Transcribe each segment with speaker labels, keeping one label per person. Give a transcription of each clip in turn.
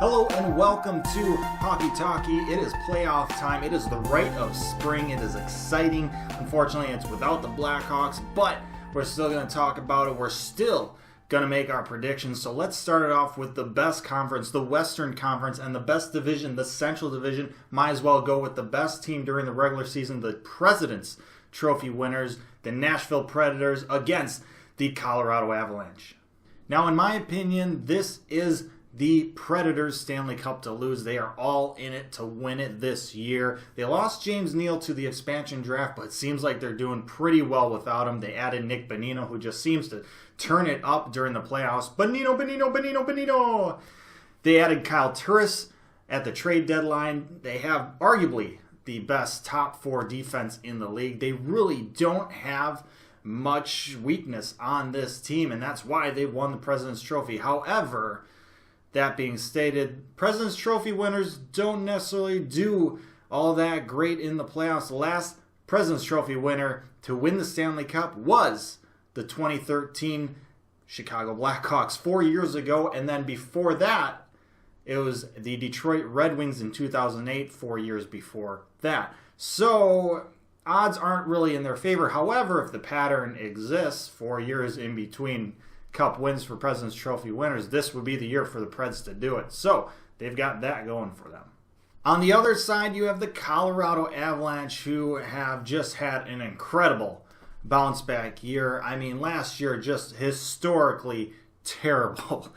Speaker 1: Hello and welcome to Hockey Talkie. It is playoff time. It is the rite of spring. It is exciting. Unfortunately, it's without the Blackhawks, but we're still going to talk about it. We're still going to make our predictions. So let's start it off with the best conference, the Western Conference, and the best division, the Central Division. Might as well go with the best team during the regular season, the President's Trophy winners, the Nashville Predators against the Colorado Avalanche. Now, in my opinion, this is the Predators' Stanley Cup to lose. They are all in it to win it this year. They lost James Neal to the expansion draft, but it seems like they're doing pretty well without him. They added Nick Bonino, who just seems to turn it up during the playoffs. Bonino! They added Kyle Turris at the trade deadline. They have arguably the best top four defense in the league. They really don't have much weakness on this team, and that's why they won the President's Trophy. However, that being stated, President's Trophy winners don't necessarily do all that great in the playoffs. The last President's Trophy winner to win the Stanley Cup was the 2013 Chicago Blackhawks 4 years ago, and then before that, it was the Detroit Red Wings in 2008, 4 years before that. So odds aren't really in their favor. However, if the pattern exists, 4 years in between Cup wins for President's Trophy winners, this would be the year for the Preds to do it. So they've got that going for them. On the other side, you have the Colorado Avalanche, who have just had an incredible bounce back year. I mean, last year just historically terrible.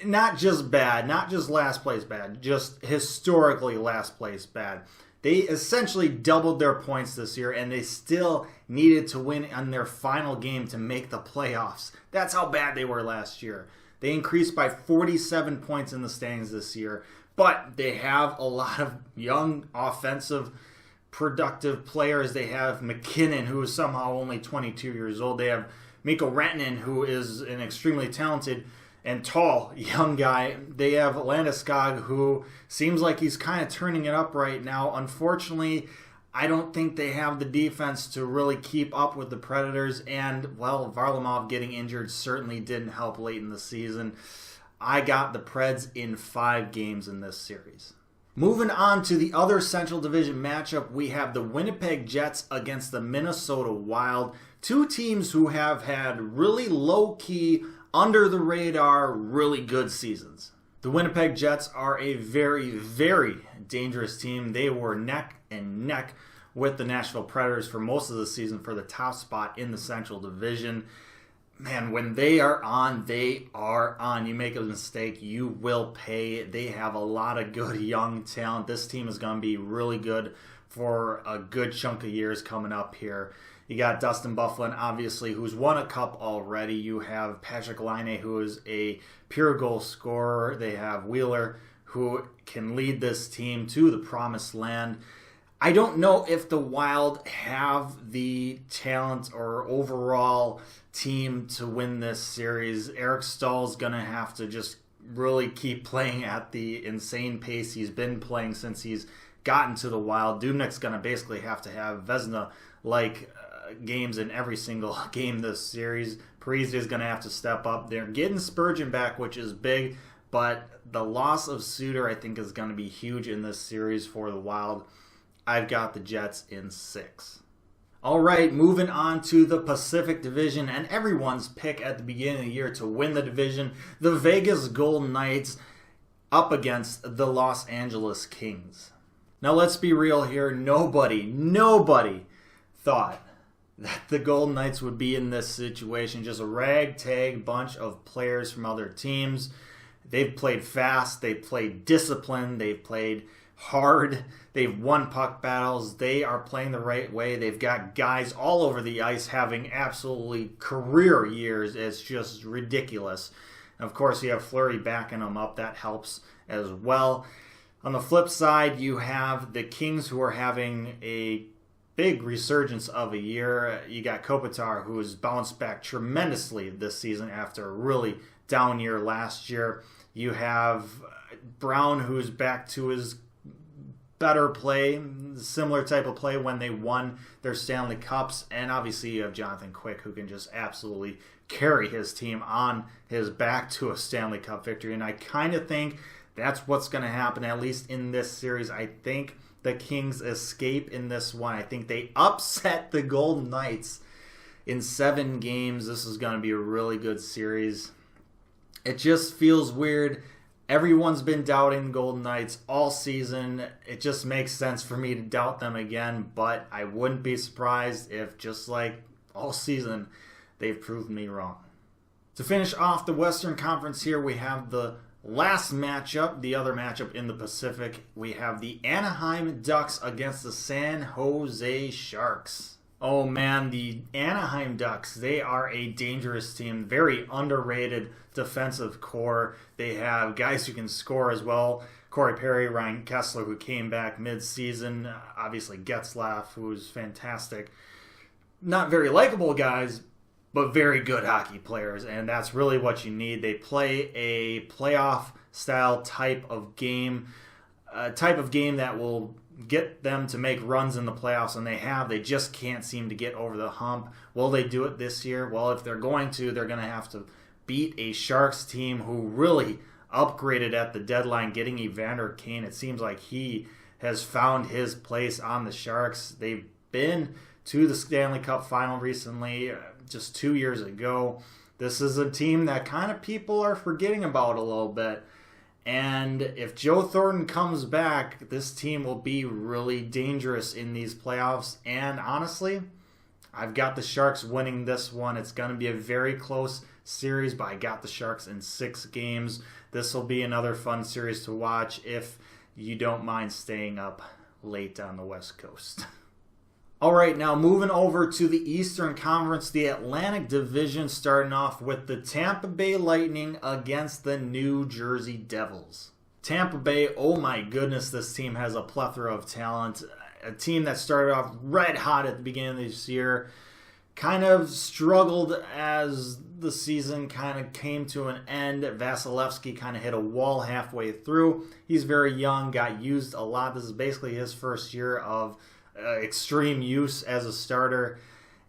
Speaker 1: Not just bad, not just last place bad, just historically last place bad. They essentially doubled their points this year, and they still needed to win on their final game to make the playoffs. That's how bad they were last year. They increased by 47 points in the standings this year, but they have a lot of young, offensive, productive players. They have McKinnon, who is somehow only 22 years old. They have Mikko Rantanen, who is an extremely talented and tall young guy. They have Landeskog, who seems like he's kind of turning it up right now. Unfortunately, I don't think they have the defense to really keep up with the Predators, and, well, Varlamov getting injured certainly didn't help late in the season. I got the Preds in 5 games in this series. Moving on to the other Central Division matchup, we have the Winnipeg Jets against the Minnesota Wild. Two teams who have had really low-key, under-the-radar, really good seasons. The Winnipeg Jets are a very, very dangerous team. They were neck and neck with the Nashville Predators for most of the season for the top spot in the Central Division. Man, when they are on, they are on. You make a mistake, you will pay. They have a lot of good young talent. This team is going to be really good for a good chunk of years coming up here. You got Dustin Byfuglien, obviously, who's won a cup already. You have Patrick Laine, who is a pure goal scorer. They have Wheeler, who can lead this team to the promised land. I don't know if the Wild have the talent or overall team to win this series. Eric Stahl's going to have to just really keep playing at the insane pace he's been playing since he's gotten to the Wild. Dubnyk's going to basically have to have Vezina-like games in every single game this series. Parise is going to have to step up. They're getting Spurgeon back, which is big, but the loss of Suter, I think, is going to be huge in this series for the Wild. I've got the Jets in 6. All right, moving on to the Pacific Division, and everyone's pick at the beginning of the year to win the division, the Vegas Golden Knights up against the Los Angeles Kings. Now, let's be real here. Nobody thought that the Golden Knights would be in this situation. Just a ragtag bunch of players from other teams. They've played fast. They've played disciplined. They've played hard. They've won puck battles. They are playing the right way. They've got guys all over the ice having absolutely career years. It's just ridiculous. And of course, you have Fleury backing them up. That helps as well. On the flip side, you have the Kings, who are having a big resurgence of a year. You got Kopitar, who has bounced back tremendously this season after a really down year last year. You have Brown, who's back to his better play, similar type of play when they won their Stanley Cups. And obviously you have Jonathan Quick, who can just absolutely carry his team on his back to a Stanley Cup victory. And I kind of think That's what's going to happen, at least in this series. I think the Kings escape in this one. I think they upset the Golden Knights in 7 games. This is going to be a really good series. It just feels weird. Everyone's been doubting the Golden Knights all season. It just makes sense for me to doubt them again, but I wouldn't be surprised if, just like all season, they've proved me wrong. To finish off the Western Conference here, we have the last matchup, the other matchup in the Pacific. We have the Anaheim Ducks against the San Jose Sharks. Oh man, the Anaheim Ducks, they are a dangerous team. Very underrated defensive core. They have guys who can score as well. Corey Perry, Ryan Kessler, who came back mid-season. Obviously Getzlaf, who's fantastic. Not very likable guys, but very good hockey players, and that's really what you need. They play a playoff-style type of game, a type of game that will get them to make runs in the playoffs, and they have. They just can't seem to get over the hump. Will they do it this year? Well, if they're going to have to beat a Sharks team who really upgraded at the deadline, getting Evander Kane. It seems like he has found his place on the Sharks. They've been to the Stanley Cup final recently, just 2 years ago. This is a team that kind of people are forgetting about a little bit. And if Joe Thornton comes back, this team will be really dangerous in these playoffs. And honestly, I've got the Sharks winning this one. It's going to be a very close series, but I got the Sharks in 6 games. This will be another fun series to watch if you don't mind staying up late on the West Coast. All right, now moving over to the Eastern Conference, the Atlantic Division, starting off with the Tampa Bay Lightning against the New Jersey Devils. Tampa Bay, oh my goodness, this team has a plethora of talent. A team that started off red hot at the beginning of this year, kind of struggled as the season kind of came to an end. Vasilevsky kind of hit a wall halfway through. He's very young, got used a lot. This is basically his first year of extreme use as a starter,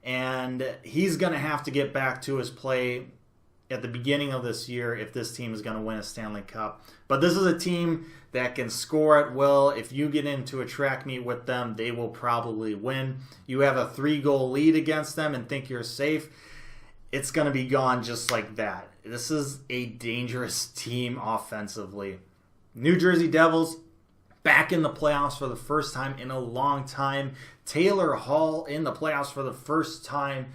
Speaker 1: and he's going to have to get back to his play at the beginning of this year if this team is going to win a Stanley Cup. But this is a team that can score at will. If you get into a track meet with them, they will probably win. You have a 3-goal lead against them and think you're safe, it's going to be gone just like that. This is a dangerous team offensively. New Jersey Devils, back in the playoffs for the first time in a long time. Taylor Hall in the playoffs for the first time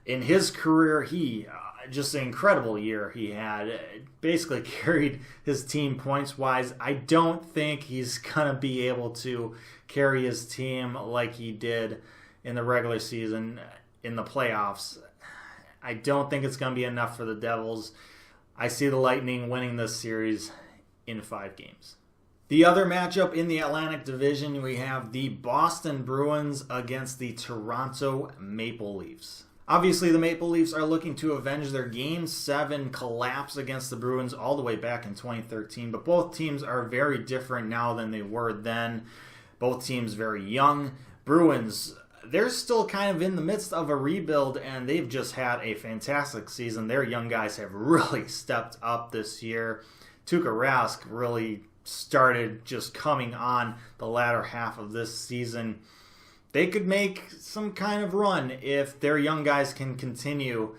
Speaker 1: in his career. He, just an incredible year he had. Basically carried his team points-wise. I don't think he's going to be able to carry his team like he did in the regular season in the playoffs. I don't think it's going to be enough for the Devils. I see the Lightning winning this series in 5 games. The other matchup in the Atlantic Division, we have the Boston Bruins against the Toronto Maple Leafs. Obviously, the Maple Leafs are looking to avenge their Game 7 collapse against the Bruins all the way back in 2013, but both teams are very different now than they were then. Both teams very young. Bruins, they're still kind of in the midst of a rebuild, and they've just had a fantastic season. Their young guys have really stepped up this year. Tuukka Rask really started just coming on the latter half of this season. They could make some kind of run if their young guys can continue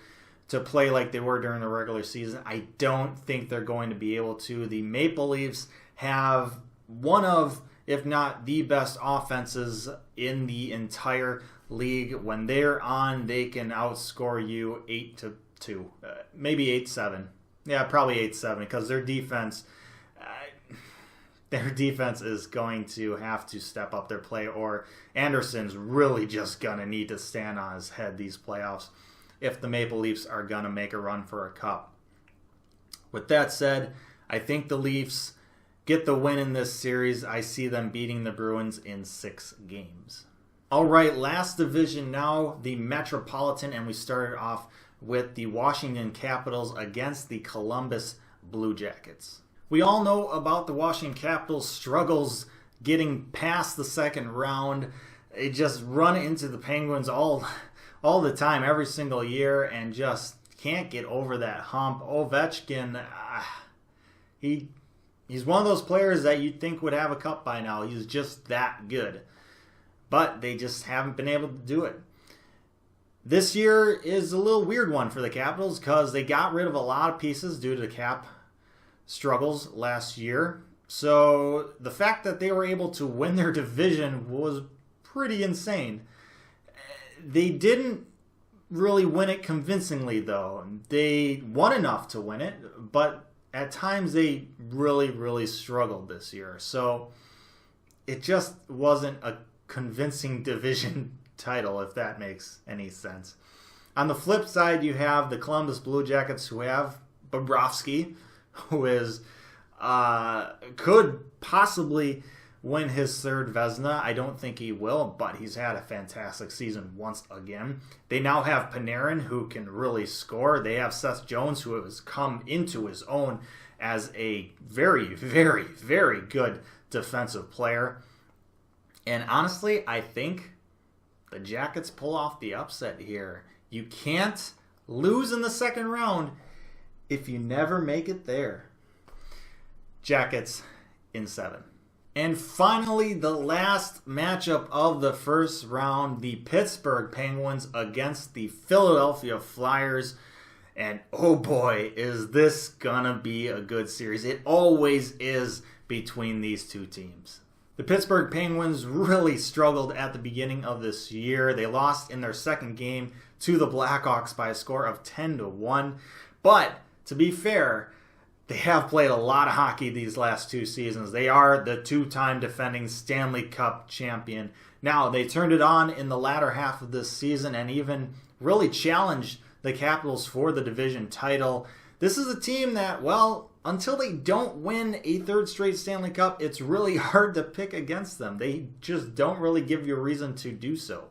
Speaker 1: to play like they were during the regular season. I don't think they're going to be able to. The Maple Leafs have one of, if not the best offenses in the entire league. When they're on, they can outscore you 8-2, maybe 8-7. Yeah, probably 8-7, because their defense is going to have to step up their play, or Anderson's really just going to need to stand on his head these playoffs if the Maple Leafs are going to make a run for a cup. With that said, I think the Leafs get the win in this series. I see them beating the Bruins in 6 games. All right, last division now, the Metropolitan, and we started off with the Washington Capitals against the Columbus Blue Jackets. We all know about the Washington Capitals' struggles getting past the second round. They just run into the Penguins all the time, every single year, and just can't get over that hump. Ovechkin, he He's one of those players that you'd think would have a cup by now. He's just that good. But they just haven't been able to do it. This year is a little weird one for the Capitals because they got rid of a lot of pieces due to the cap struggles last year. So the fact that they were able to win their division was pretty insane. They didn't really win it convincingly, though. They won enough to win it, but at times they really struggled this year. So it just wasn't a convincing division title, if that makes any sense. On the flip side, you have the Columbus Blue Jackets, who have Bobrovsky, who is could possibly win his third Vezina. I don't think he will, but he's had a fantastic season once again. They now have Panarin, who can really score. They have Seth Jones, who has come into his own as a very good defensive player. And honestly, I think the Jackets pull off the upset here. You can't lose in the second round if you never make it there. Jackets in 7. And finally, the last matchup of the first round, the Pittsburgh Penguins against the Philadelphia Flyers. And oh boy, is this gonna be a good series. It always is between these two teams. The Pittsburgh Penguins really struggled at the beginning of this year. They lost in their second game to the Blackhawks by a score of 10-1. But to be fair, they have played a lot of hockey these last two seasons. They are the two-time defending Stanley Cup champion. Now, they turned it on in the latter half of this season and even really challenged the Capitals for the division title. This is a team that, well, until they don't win a third straight Stanley Cup, it's really hard to pick against them. They just don't really give you a reason to do so.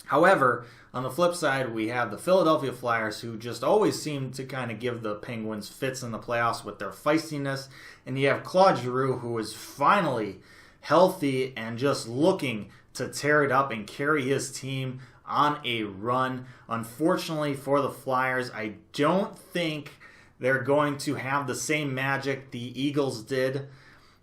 Speaker 1: However, on the flip side, we have the Philadelphia Flyers, who just always seem to kind of give the Penguins fits in the playoffs with their feistiness. And you have Claude Giroux, who is finally healthy and just looking to tear it up and carry his team on a run. Unfortunately for the Flyers, I don't think they're going to have the same magic the Eagles did.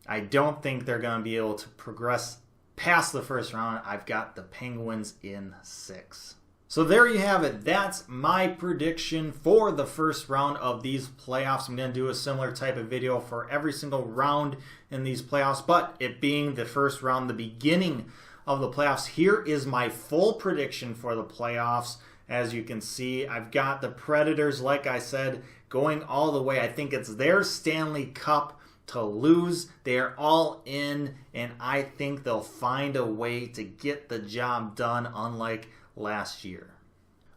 Speaker 1: I don't think they're going to be able to progress past the first round. I've got the Penguins in 6. So there you have it. That's my prediction for the first round of these playoffs. I'm going to do a similar type of video for every single round in these playoffs, but it being the first round, the beginning of the playoffs, here is my full prediction for the playoffs. As you can see, I've got the Predators, like I said, going all the way. I think it's their Stanley Cup to lose. They are all in, and I think they'll find a way to get the job done, unlike last year.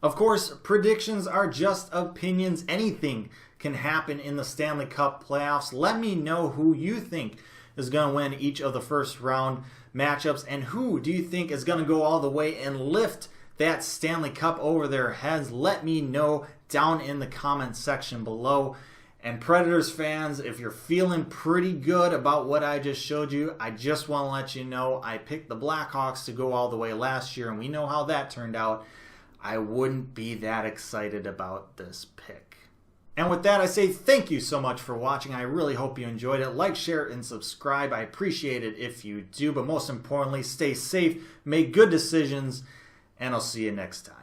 Speaker 1: Of course, predictions are just opinions. Anything can happen in the Stanley Cup playoffs. Let me know who you think is going to win each of the first round matchups, and who do you think is going to go all the way and lift that Stanley Cup over their heads. Let me know down in the comment section below. And Predators fans, if you're feeling pretty good about what I just showed you, I just want to let you know I picked the Blackhawks to go all the way last year, and we know how that turned out. I wouldn't be that excited about this pick. And with that, I say thank you so much for watching. I really hope you enjoyed it. Like, share, and subscribe. I appreciate it if you do. But most importantly, stay safe, make good decisions, and I'll see you next time.